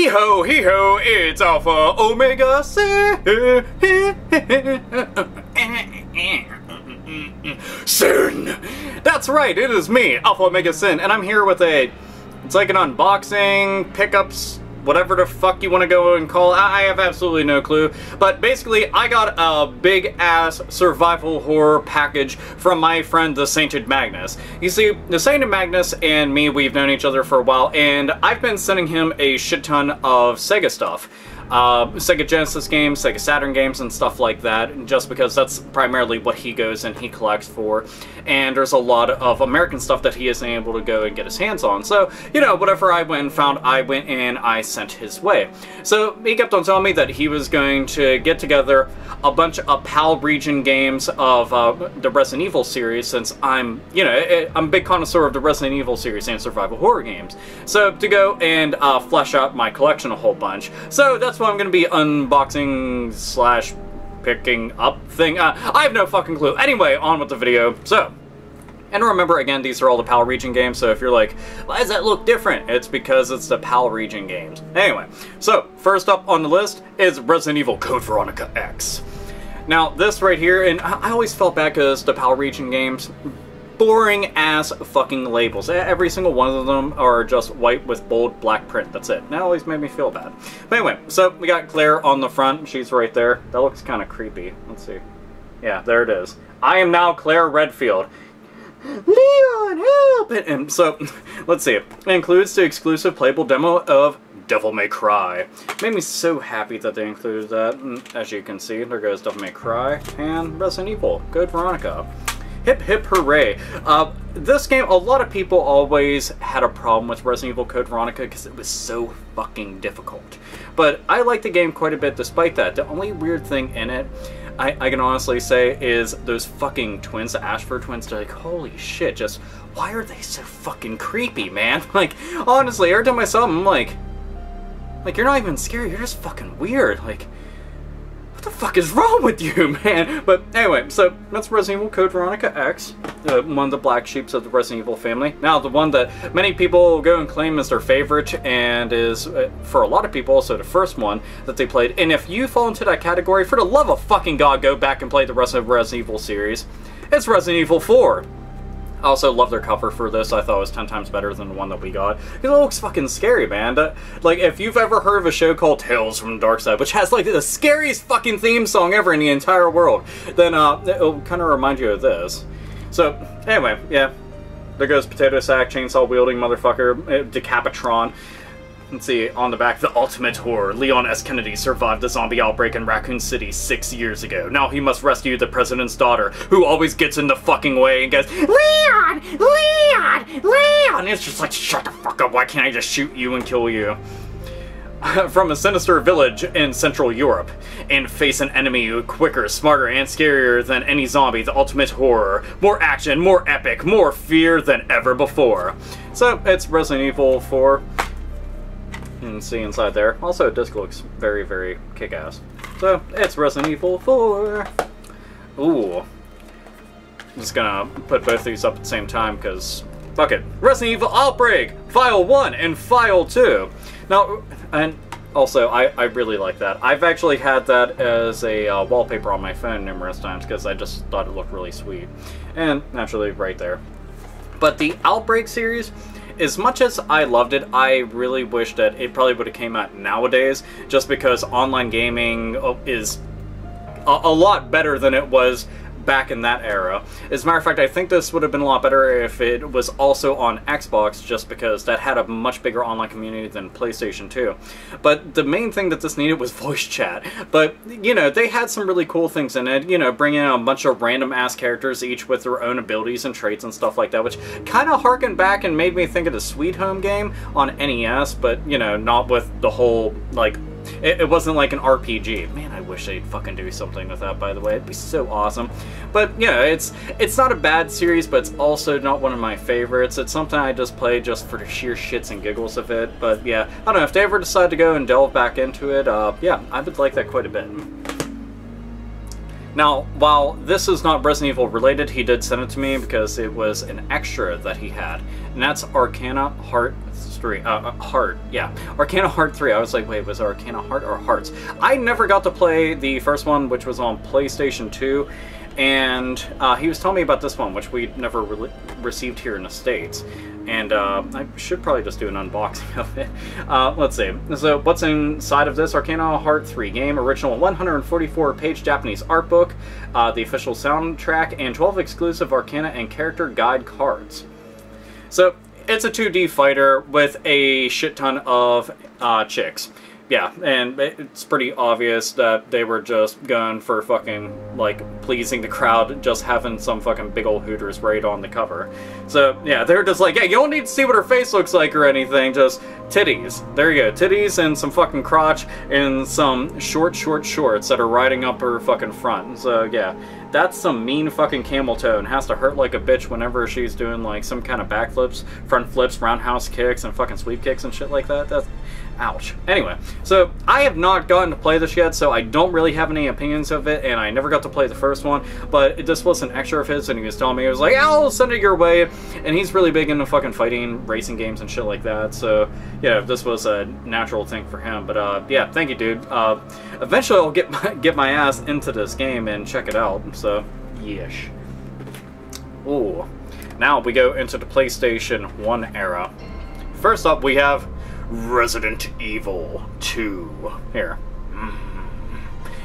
Hee-ho, hee-ho, it's AlphaOmegaSin! That's right, it is me, AlphaOmegaSin, and I'm here with it's like an unboxing, pickups, whatever the fuck you want to go and call it. I have absolutely no clue. But basically, I got a big-ass survival horror package from my friend, the Sainted Magnus. You see, the Sainted Magnus and me, we've known each other for a while, and I've been sending him a shit ton of Sega stuff. Sega Genesis games, Sega Saturn games, and stuff like that, just because that's primarily what he goes and he collects for. And there's a lot of American stuff that he isn't able to go and get his hands on. So, you know, whatever I went and found, I went and I sent his way. So, he kept on telling me that he was going to get together a bunch of PAL region games of the Resident Evil series, since I'm, you know, I'm a big connoisseur of the Resident Evil series and survival horror games. So, to go and flesh out my collection a whole bunch. So, that's what I'm going to be unboxing slash picking up thing. I have no fucking clue. Anyway, on with the video. So, and remember, again, these are all the PAL region games, so if you're like, why does that look different? It's because it's the PAL region games. Anyway, so, first up on the list is Resident Evil Code Veronica X. Now, this right here, and I always felt bad because the PAL region games, boring ass fucking labels. Every single one of them are just white with bold black print. That's it. That always made me feel bad. But anyway, so we got Claire on the front. She's right there. That looks kind of creepy. Let's see. Yeah, there it is. I am now Claire Redfield. Leon, help! And so, let's see. It includes the exclusive playable demo of Devil May Cry. Made me so happy that they included that. And as you can see, there goes Devil May Cry and Resident Evil Code Veronica. Hip hip hooray. This game, a lot of people always had a problem with Resident Evil Code Veronica because it was so fucking difficult. But I like the game quite a bit despite that. The only weird thing in it, I can honestly say, is those fucking twins, the Ashford twins. They're like, holy shit, just, why are they so fucking creepy, man? Like, honestly, every time I saw them, I'm like, you're not even scary, you're just fucking weird. Like, what the fuck is wrong with you, man? But anyway, so that's Resident Evil Code Veronica X, one of the black sheeps of the Resident Evil family. Now, the one that many people go and claim is their favorite, and is, for a lot of people, also the first one that they played. And if you fall into that category, for the love of fucking God, go back and play the rest of the Resident Evil series. It's Resident Evil 4. I also love their cover for this. I thought it was 10 times better than the one that we got. It looks fucking scary, man. Like, if you've ever heard of a show called Tales from the Dark Side, which has, like, the scariest fucking theme song ever in the entire world, then, it'll kind of remind you of this. So, anyway, yeah. There goes Potato Sack, chainsaw-wielding motherfucker, Decapitron. Let's see, on the back, the ultimate horror. Leon S. Kennedy survived the zombie outbreak in Raccoon City 6 years ago. Now he must rescue the president's daughter, who always gets in the fucking way and goes, Leon! Leon! Leon! It's just like, shut the fuck up, why can't I just shoot you and kill you? From a sinister village in Central Europe, and face an enemy quicker, smarter, and scarier than any zombie, the ultimate horror. More action, more epic, more fear than ever before. So, it's Resident Evil 4. You can see inside there. Also, disc looks very, very kick-ass. So, it's Resident Evil 4. Ooh. I'm just gonna put both these up at the same time, because, fuck it. Resident Evil Outbreak! File 1 and File 2. Now, and also, I really like that. I've actually had that as a wallpaper on my phone numerous times, because I just thought it looked really sweet. And, naturally, right there. But the Outbreak series, as much as I loved it, I really wish that it probably would have came out nowadays, just because online gaming is a lot better than it was back in that era. As a matter of fact, I think this would have been a lot better if it was also on Xbox, just because that had a much bigger online community than PlayStation 2. But the main thing that this needed was voice chat. But, you know, they had some really cool things in it, you know, bringing in a bunch of random-ass characters, each with their own abilities and traits and stuff like that, which kind of harkened back and made me think of the Sweet Home game on NES, but, you know, not with the whole, like, it wasn't like an RPG. Man, I wish they'd fucking do something with that, by the way. It'd be so awesome. But, you know, it's not a bad series, but it's also not one of my favorites. It's something I just play just for the sheer shits and giggles of it. But, yeah, I don't know. If they ever decide to go and delve back into it, yeah, I would like that quite a bit. Now, while this is not Resident Evil related, he did send it to me because it was an extra that he had. And that's Arcana Heart 3. Arcana Heart 3. I was like, wait, was it Arcana Heart or Hearts? I never got to play the first one, which was on PlayStation 2. And he was telling me about this one, which we never received here in the States. And I should probably just do an unboxing of it. Let's see. So what's inside of this? Arcana Heart 3 game, original 144-page Japanese art book, the official soundtrack, and 12 exclusive Arcana and character guide cards. So it's a 2D fighter with a shit ton of chicks. Yeah, and it's pretty obvious that they were just going for fucking, like, pleasing the crowd, just having some fucking big old hooters right on the cover. So, yeah, they're just like, yeah, you don't need to see what her face looks like or anything, just titties. There you go, titties and some fucking crotch and some short shorts that are riding up her fucking front. So, yeah, that's some mean fucking camel toe and has to hurt like a bitch whenever she's doing, like, some kind of backflips, front flips, roundhouse kicks, and fucking sweep kicks and shit like that. That's... ouch. Anyway, so I have not gotten to play this yet, so I don't really have any opinions of it, and I never got to play the first one, but this was an extra of his, and he was telling me, he was like, I'll send it your way, and he's really big into fucking fighting, racing games, and shit like that, so, yeah, this was a natural thing for him, but, yeah, thank you, dude. Eventually I'll get my ass into this game and check it out, so, yeesh. Ooh. Now we go into the PlayStation 1 era. First up, we have Resident Evil 2. Here.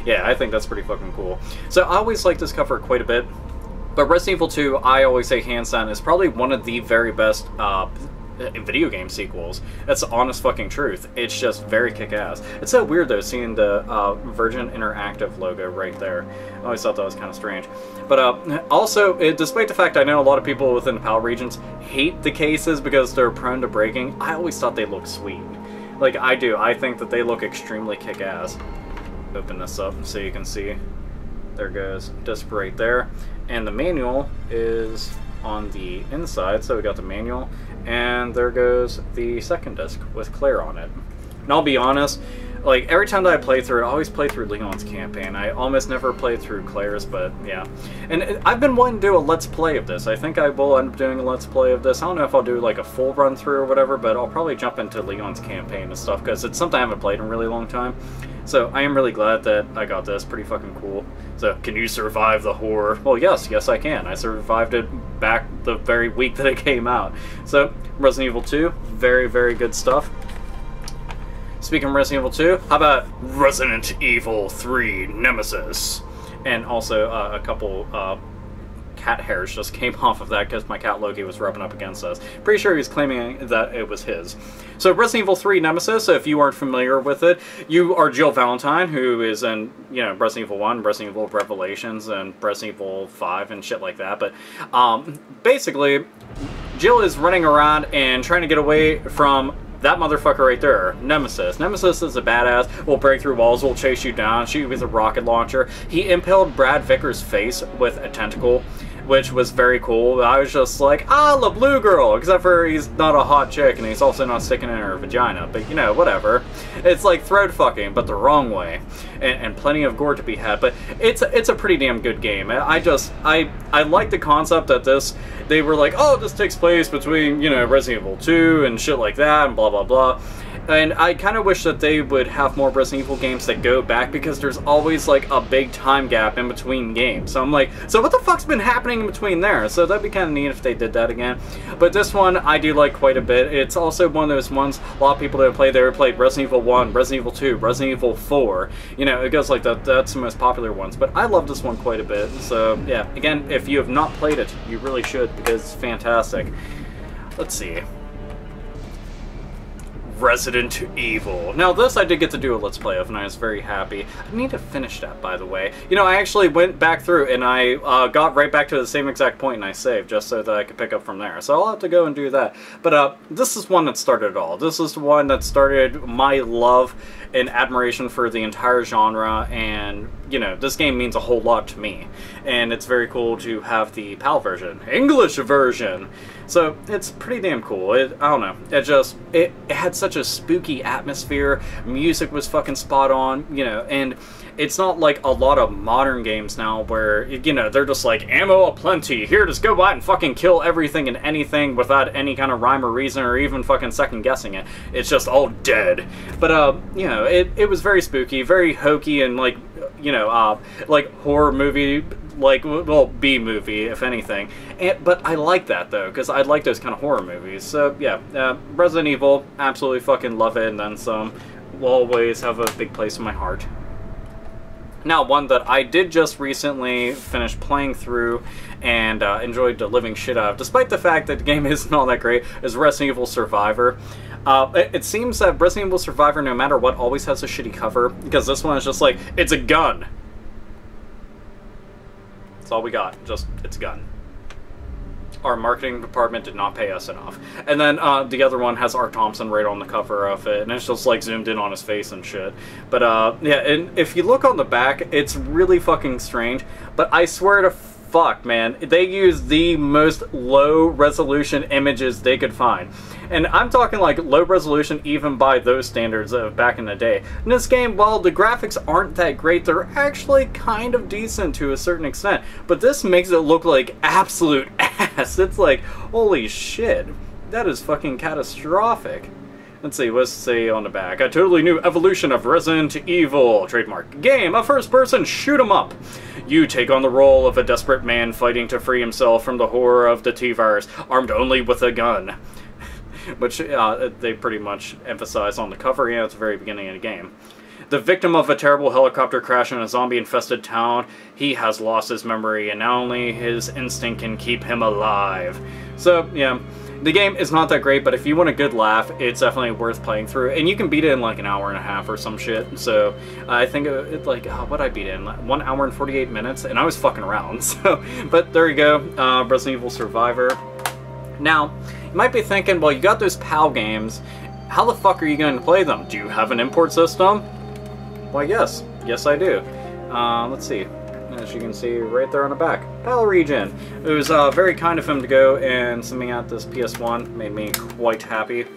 Yeah, I think that's pretty fucking cool. So I always like this cover quite a bit, but Resident Evil 2, I always say hands down, is probably one of the very best video game sequels. That's the honest fucking truth. It's just very kick-ass. It's so weird though, seeing the Virgin Interactive logo right there. I always thought that was kind of strange. But also, despite the fact I know a lot of people within the PAL regions hate the cases because they're prone to breaking, I always thought they looked sweet. Like, I do. I think that they look extremely kick-ass. Open this up so you can see. There goes disc right there. And the manual is on the inside, so we got the manual. And there goes the second disc with Claire on it. And I'll be honest, like, every time that I play through it, I always play through Leon's campaign. I almost never play through Claire's, but yeah. And I've been wanting to do a Let's Play of this. I think I will end up doing a Let's Play of this. I don't know if I'll do, like, a full run-through or whatever, but I'll probably jump into Leon's campaign and stuff, because it's something I haven't played in a really long time. So I am really glad that I got this. Pretty fucking cool. So, can you survive the horror? Well, yes I can. I survived it back the very week that it came out. So, Resident Evil 2, very, very good stuff. Speaking of Resident Evil 2, how about Resident Evil 3 Nemesis? And also a couple cat hairs just came off of that because my cat Loki was rubbing up against us. Pretty sure he was claiming that it was his. So Resident Evil 3 Nemesis, if you aren't familiar with it, you are Jill Valentine, who is in, you know, Resident Evil 1, Resident Evil Revelations, and Resident Evil 5 and shit like that. But basically, Jill is running around and trying to get away from that motherfucker right there, Nemesis. Nemesis is a badass, will break through walls, will chase you down, shoot you with a rocket launcher. He impaled Brad Vickers' face with a tentacle, which was very cool. I was just like, ah, the blue girl, except for he's not a hot chick and he's also not sticking in her vagina, but you know, whatever. It's like throat fucking, but the wrong way, and plenty of gore to be had, but it's a pretty damn good game. I like the concept that they were like, oh, this takes place between, you know, Resident Evil 2 and shit like that, and blah blah blah. And I kind of wish that they would have more Resident Evil games that go back, because there's always like a big time gap in between games. So I'm like, so what the fuck's been happening in between there? So that'd be kind of neat if they did that again. But this one I do like quite a bit. It's also one of those ones a lot of people that have played, they played Resident Evil 1, Resident Evil 2, Resident Evil 4. You know, it goes like that. That's the most popular ones. But I love this one quite a bit. So yeah, again, if you have not played it, you really should, because it's fantastic. Let's see. Resident Evil. Now this I did get to do a Let's Play of, and I was very happy. I need to finish that, by the way. You know, I actually went back through and I got right back to the same exact point and I saved, just so that I could pick up from there. So I'll have to go and do that. But this is one that started it all. This is the one that started my love and admiration for the entire genre, and you know, this game means a whole lot to me. And it's very cool to have the PAL version, English version. So it's pretty damn cool. I don't know. It had such a spooky atmosphere. Music was fucking spot on, you know, and it's not like a lot of modern games now where, you know, they're just like, ammo aplenty, here, just go by and fucking kill everything and anything without any kind of rhyme or reason or even fucking second guessing it. It's just all dead. But, you know, it was very spooky, very hokey, and like, you know, like horror movie, like, well, B-movie, if anything. But I like that, though, because I like those kind of horror movies. So, yeah, Resident Evil, absolutely fucking love it, and then some. Will always have a big place in my heart. Now, one that I did just recently finish playing through and enjoyed the living shit out of, despite the fact that the game isn't all that great, is Resident Evil Survivor. It seems that Resident Evil Survivor, no matter what, always has a shitty cover, because this one is just like, it's a gun. That's all we got, just, it's a gun. Our marketing department did not pay us enough. And then the other one has R. Thompson right on the cover of it, and it's just like zoomed in on his face and shit. But yeah, and if you look on the back, it's really fucking strange. But I swear to fuck, man, they used the most low resolution images they could find. And I'm talking like low resolution even by those standards of back in the day. In this game, while the graphics aren't that great, they're actually kind of decent to a certain extent. But this makes it look like absolute ass. It's like, holy shit, that is fucking catastrophic. Let's see, what's it say on the back? A totally new evolution of Resident Evil. Trademark game, a first-person shoot-'em-up. You take on the role of a desperate man fighting to free himself from the horror of the T-virus, armed only with a gun. Which they pretty much emphasize on the cover and at the very beginning of the game. The victim of a terrible helicopter crash in a zombie-infested town, he has lost his memory, and now only his instinct can keep him alive. So, yeah. The game is not that great, but if you want a good laugh, it's definitely worth playing through. And you can beat it in like an hour and a half or some shit. So I think it's like, what'd I beat it in? 1 hour and 48 minutes? And I was fucking around. So, but there you go. Resident Evil Survivor. Now, you might be thinking, well, you got those PAL games. How the fuck are you going to play them? Do you have an import system? Why, yes. Yes, I do. Let's see. As you can see right there on the back, PAL region. It was very kind of him to go and send me out this PS1. Made me quite happy.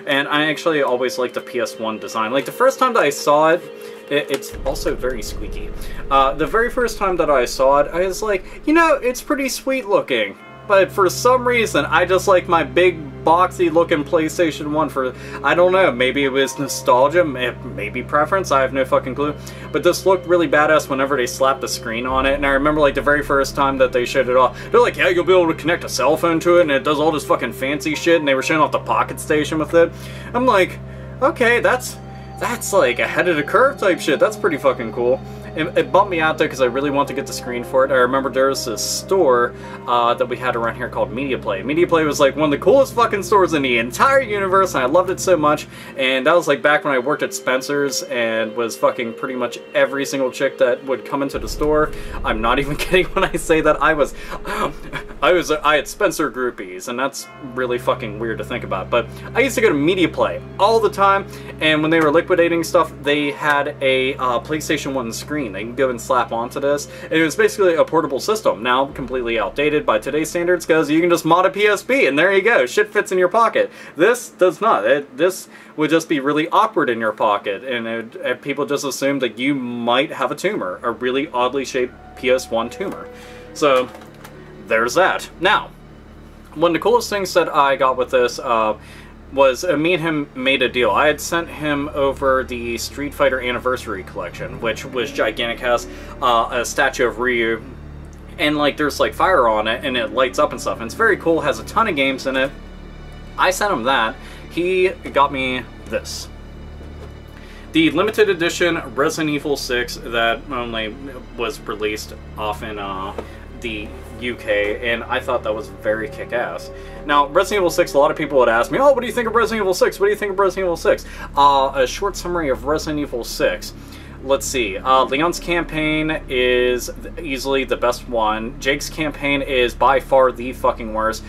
And I actually always liked the PS1 design. Like the first time that I saw it, it's also very squeaky. The very first time that I saw it, I was like, you know, it's pretty sweet looking. But for some reason, I just like my big, boxy looking PlayStation 1 for, I don't know, maybe it was nostalgia, maybe preference, I have no fucking clue. But this looked really badass whenever they slapped the screen on it, and I remember like the very first time that they showed it off, they're like, yeah, you'll be able to connect a cell phone to it, and it does all this fucking fancy shit, and they were showing off the Pocket Station with it. I'm like, okay, that's like ahead of the curve type shit, that's pretty fucking cool. It bumped me out there because I really want to get the screen for it. I remember there was this store that we had around here called MediaPlay. MediaPlay was like one of the coolest fucking stores in the entire universe, and I loved it so much. And that was like back when I worked at Spencer's and was fucking pretty much every single chick that would come into the store. I'm not even kidding when I say that. I had Spencer groupies, and that's really fucking weird to think about. But I used to go to MediaPlay all the time, and when they were liquidating stuff, they had a PlayStation 1 screen they can go and slap onto this. And it was basically a portable system, now completely outdated by today's standards, because you can just mod a PSP, and there you go, shit fits in your pocket. This does not. This would just be really awkward in your pocket, and people just assume that you might have a tumor, a really oddly shaped PS1 tumor. So, there's that. Now, one of the coolest things that I got with this was me and him made a deal. I had sent him over the Street Fighter Anniversary Collection, which was gigantic, has a statue of Ryu, and like there's like fire on it, and it lights up and stuff, and it's very cool, has a ton of games in it. I sent him that. He got me this. The limited edition Resident Evil 6 that only was released off in the UK, and I thought that was very kick-ass. Now, Resident Evil 6, a lot of people would ask me, oh, what do you think of Resident Evil 6? What do you think of Resident Evil 6? A short summary of Resident Evil 6. Let's see. Leon's campaign is easily the best one. Jake's campaign is by far the fucking worst.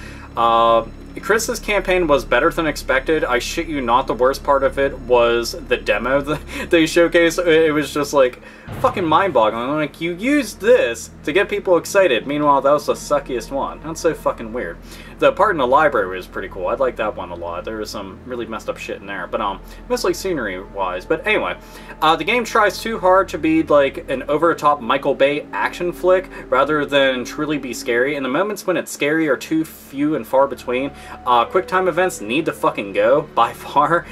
Chris's campaign was better than expected. I shit you not, the worst part of it was the demo that they showcased. It was just like fucking mind-boggling. Like, you used this to get people excited. Meanwhile, that was the suckiest one. That's so fucking weird. The part in the library was pretty cool. I like that one a lot. There was some really messed up shit in there, but mostly scenery-wise. But anyway, the game tries too hard to be like an over-the-top Michael Bay action flick rather than truly be scary. And the moments when it's scary are too few and far between. Quick time events need to fucking go by far.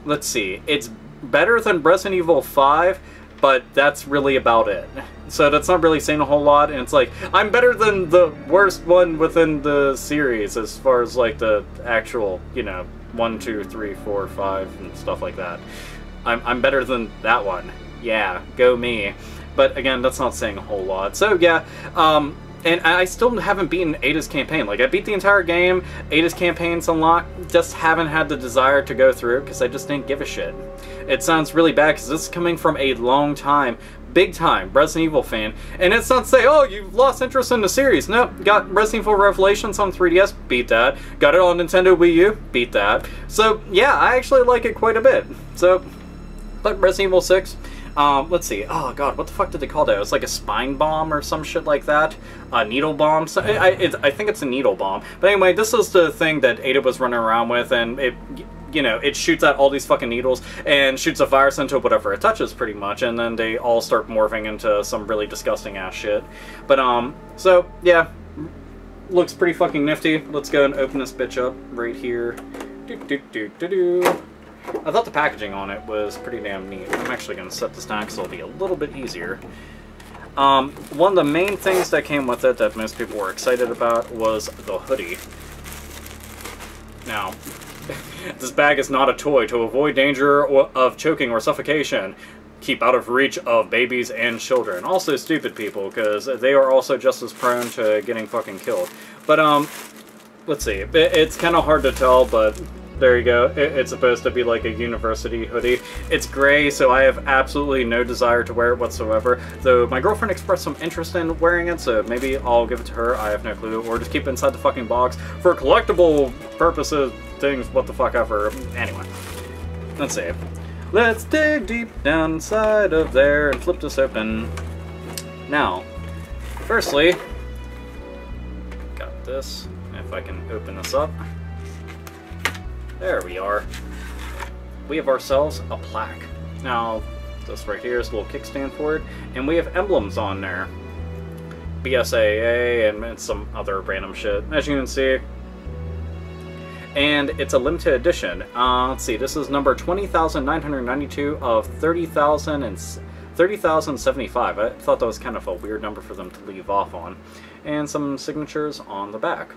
Let's see. It's better than Resident Evil 5, but that's really about it. So that's not really saying a whole lot, and it's like, I'm better than the worst one within the series as far as like the actual, you know, 1, 2, 3, 4, 5 and stuff like that. I'm better than that one. Yeah, go me. But again, that's not saying a whole lot. So yeah, and I still haven't beaten Ada's campaign. Like, I beat the entire game, Ada's campaign's unlocked, just haven't had the desire to go through it because I just didn't give a shit. It sounds really bad because this is coming from a long time, big time Resident Evil fan, and it's not to say, oh, you've lost interest in the series. No, got Resident Evil Revelations on 3DS, beat that. Got it on Nintendo Wii U, beat that. So yeah, I actually like it quite a bit. So, but Resident Evil 6, let's see. Oh god, what the fuck did they call that? It was like a spine bomb or some shit like that. A needle bomb. So I think it's a needle bomb. But anyway, this is the thing that Ada was running around with, and it, you know, it shoots out all these fucking needles and shoots a virus into whatever it touches, pretty much, and then they all start morphing into some really disgusting ass shit. But so yeah, looks pretty fucking nifty. Let's go and open this bitch up right here. I thought the packaging on it was pretty damn neat. I'm actually going to set this down because it'll be a little bit easier. One of the main things that came with it that most people were excited about was the hoodie. Now, this bag is not a toy. To avoid danger of choking or suffocation, keep out of reach of babies and children. Also stupid people, because they are also just as prone to getting fucking killed. But, let's see. It's kind of hard to tell, but there you go. It's supposed to be like a university hoodie. It's gray, so I have absolutely no desire to wear it whatsoever. Though my girlfriend expressed some interest in wearing it, so maybe I'll give it to her. I have no clue. Or just keep it inside the fucking box for collectible purposes, things, what the fuck ever. Anyway, let's see. Let's dig deep down inside of there and flip this open. Now, firstly, got this. If I can open this up. There we are. We have ourselves a plaque. Now, this right here is a little kickstand for it, and we have emblems on there. BSAA and some other random shit, as you can see. And it's a limited edition. Let's see, this is number 20,992 of 30,075. I thought that was kind of a weird number for them to leave off on. And some signatures on the back.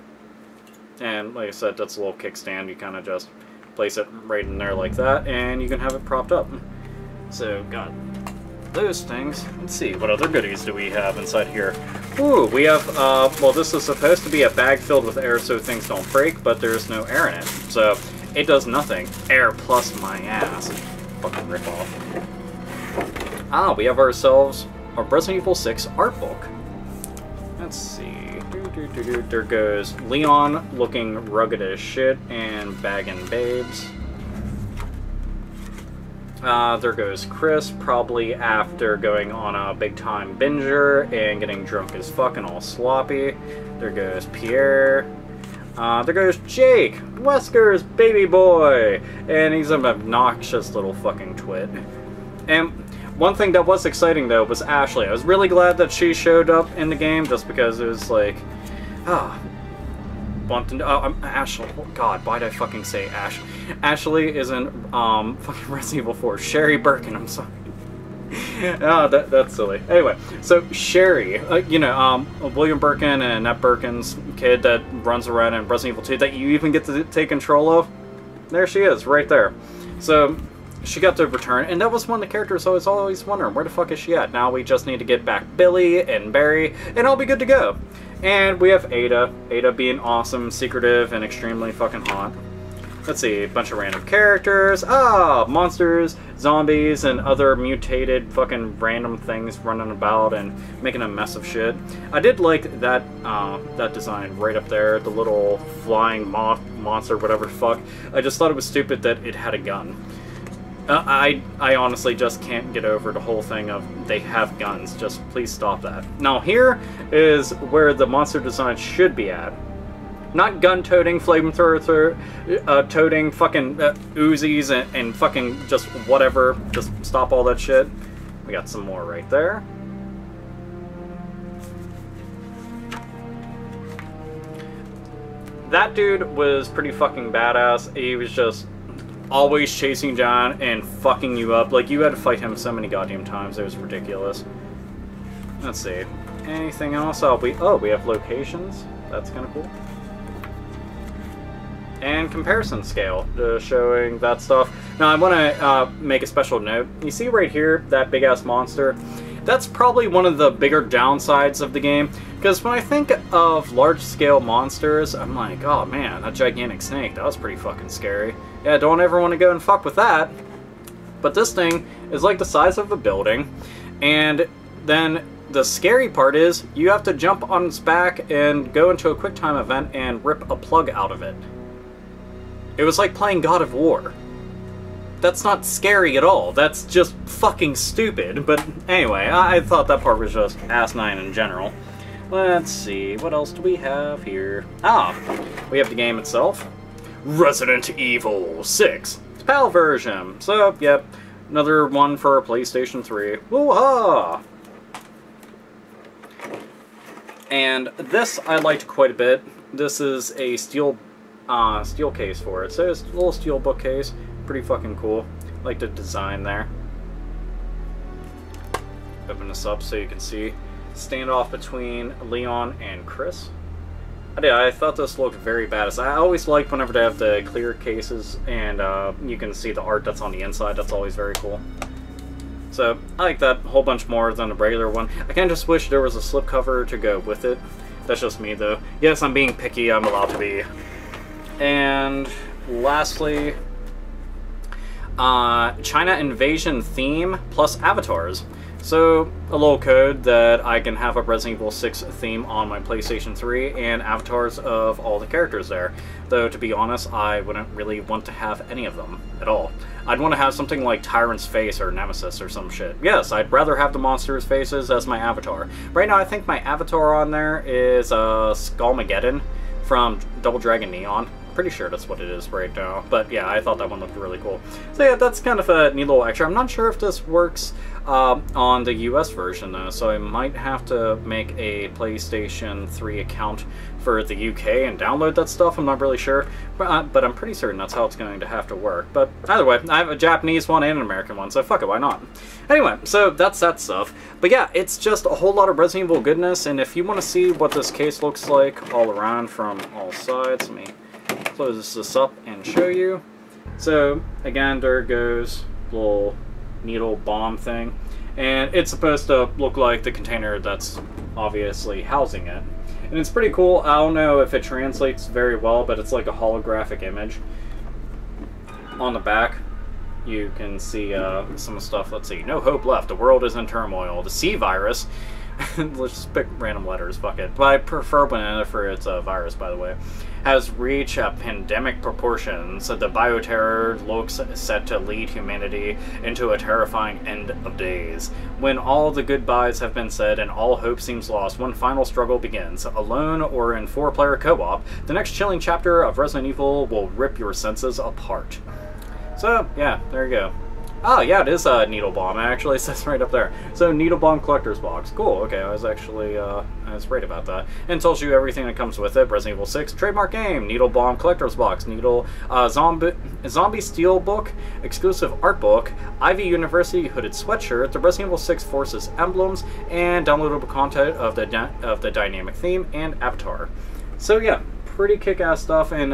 And like I said, that's a little kickstand. You kind of just place it right in there like that, and you can have it propped up. So, got those things. Let's see, what other goodies do we have inside here? Ooh, we have, well, this is supposed to be a bag filled with air so things don't break, but there's no air in it. So, it does nothing. Air plus my ass. Fucking rip off. Ah, we have ourselves a Resident Evil 6 art book. Let's see. There goes Leon looking rugged as shit and bagging babes. There goes Chris, probably after going on a big time binger and getting drunk as fuck and all sloppy. There goes Pierre. There goes Jake, Wesker's baby boy, and he's an obnoxious little fucking twit. And one thing that was exciting though was Ashley. I was really glad that she showed up in the game just because it was like, Ashley. Oh, God, why'd I fucking say Ash? Ashley is in fucking Resident Evil 4. Sherry Birkin, I'm sorry. Oh, that's silly. Anyway, so Sherry, you know, William Birkin and Annette Birkin's kid that runs around in Resident Evil 2 that you even get to take control of. There she is, right there. So she got to return, and that was one of the characters I was always wondering, where the fuck is she at? Now we just need to get back Billy and Barry, and I'll be good to go. And we have Ada. Ada being awesome, secretive, and extremely fucking hot. let's see, a bunch of random characters. Ah, monsters, zombies, and other mutated fucking random things running about and making a mess of shit. I did like that that design right up there, the little flying monster, whatever the fuck. I just thought it was stupid that it had a gun. I honestly just can't get over the whole thing of they have guns. Just please stop that. Now here is where the monster design should be at. Not gun-toting, flamethrower toting, fucking Uzis and fucking just whatever. Just stop all that shit. We got some more right there. That dude was pretty fucking badass. He was just always chasing down and fucking you up. Like, you had to fight him so many goddamn times. It was ridiculous. Let's see. Anything else? Oh, we have locations. That's kind of cool. And comparison scale, showing that stuff. Now, I want to make a special note. You see right here, that big-ass monster? That's probably one of the bigger downsides of the game, because when I think of large-scale monsters, I'm like, oh man, that gigantic snake, that was pretty fucking scary. Yeah, don't ever want to go and fuck with that. But this thing is like the size of a building, and then the scary part is, you have to jump on its back and go into a QuickTime event and rip a plug out of it. It was like playing God of War. That's not scary at all. That's just fucking stupid. But anyway, I thought that part was just asinine in general. Let's see, what else do we have here? Ah, we have the game itself. Resident Evil 6. It's PAL version. So, yep, another one for PlayStation 3. Woo-ha! And this I liked quite a bit. This is a steel case for it. So it's a little steel bookcase. Pretty fucking cool. Like the design there. Open this up so you can see standoff between Leon and Chris. I thought this looked very badass. I always like whenever they have the clear cases and you can see the art that's on the inside. That's always very cool. So I like that a whole bunch more than the regular one. I kind of just wish there was a slipcover to go with it. That's just me though. Yes, I'm being picky. I'm allowed to be. And lastly, China Invasion theme plus avatars. So, a little code that I can have a Resident Evil 6 theme on my PlayStation 3 and avatars of all the characters there. Though, to be honest, I wouldn't really want to have any of them at all. I'd want to have something like Tyrant's face or Nemesis or some shit. Yes, I'd rather have the monsters' faces as my avatar. Right now, I think my avatar on there is Skullmageddon from Double Dragon Neon. Pretty sure that's what it is right now. But yeah, I thought that one looked really cool. So yeah, that's kind of a neat little extra. I'm not sure if this works on the US version though, so I might have to make a PlayStation 3 account for the UK and download that stuff. I'm not really sure, but I'm pretty certain that's how it's going to have to work. But either way, I have a Japanese one and an American one, so fuck it, why not? Anyway, so that's that stuff. But yeah, it's just a whole lot of Resident Evil goodness, and if you want to see what this case looks like all around from all sides, let me close this up and show you. So again, there goes little needle bomb thing, and it's supposed to look like the container that's obviously housing it, and it's pretty cool. I don't know if it translates very well, but it's like a holographic image. On the back you can see some stuff. Let's see. No hope left, the world is in turmoil, the C virus let's just pick random letters, fuck it. But I prefer banana for its virus, by the way. Has reached pandemic proportions. The bioterror looks set to lead humanity into a terrifying end of days. When all the goodbyes have been said and all hope seems lost, one final struggle begins. Alone or in 4-player co-op, the next chilling chapter of Resident Evil will rip your senses apart. So, yeah, there you go. Oh, yeah, it is a Needle Bomb. It actually says right up there. So, Needle Bomb Collector's Box. Cool, okay, I was actually, I was right about that. And it tells you everything that comes with it. Resident Evil 6, trademark game, Needle Bomb Collector's Box, Needle, Zombie Steelbook, exclusive art book, Ivy University hooded sweatshirt, the Resident Evil 6 Forces emblems, and downloadable content of the dynamic theme and avatar. So, yeah. Pretty kick-ass stuff, and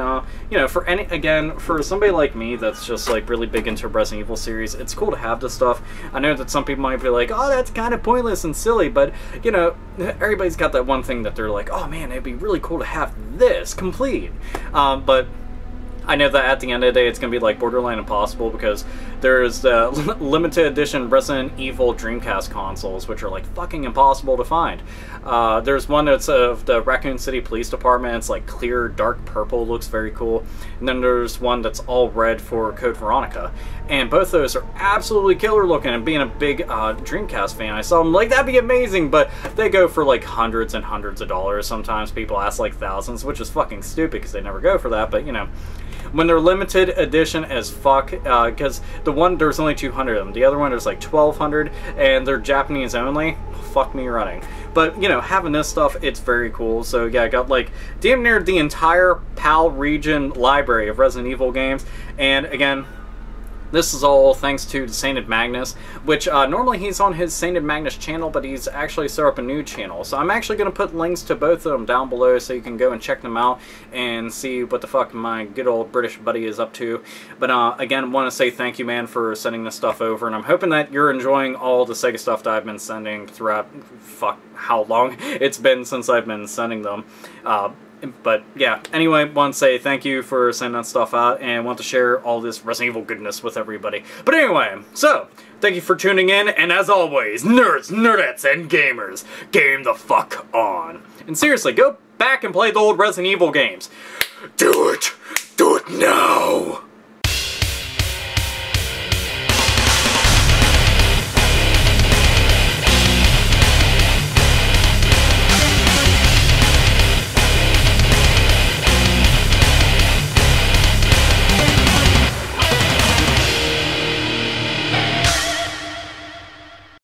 you know, for somebody like me that's just like really big into Resident Evil series, it's cool to have this stuff. I know that some people might be like, oh, that's kind of pointless and silly, but you know, everybody's got that one thing that they're like, oh man, it'd be really cool to have this complete. But I know that at the end of the day it's going to be like borderline impossible because there's the limited edition Resident Evil Dreamcast consoles, which are like fucking impossible to find. There's one that's of the Raccoon City Police Department. It's like clear dark purple, looks very cool. And then there's one that's all red for Code Veronica. And both those are absolutely killer looking, and being a big Dreamcast fan, I saw them like, that'd be amazing, but they go for like hundreds and hundreds of dollars. Sometimes people ask like thousands, which is fucking stupid because they never go for that, but you know. When they're limited edition as fuck, because the one, there's only 200 of them. The other one, there's like 1,200, and they're Japanese only. Fuck me running. But, you know, having this stuff, it's very cool. So, yeah, I got like damn near the entire PAL region library of Resident Evil games. And, again, this is all thanks to Sainted Magnus, which normally he's on his Sainted Magnus channel, but he's actually set up a new channel. So I'm actually going to put links to both of them down below so you can go and check them out and see what the fuck my good old British buddy is up to. But again, I want to say thank you, man, for sending this stuff over, and I'm hoping that you're enjoying all the Sega stuff that I've been sending throughout, fuck, how long it's been since I've been sending them. But yeah, anyway, want to say thank you for sending that stuff out, and want to share all this Resident Evil goodness with everybody. But anyway, so, thank you for tuning in, and as always, nerds, nerdettes, and gamers, game the fuck on. And seriously, go back and play the old Resident Evil games. Do it! Do it now!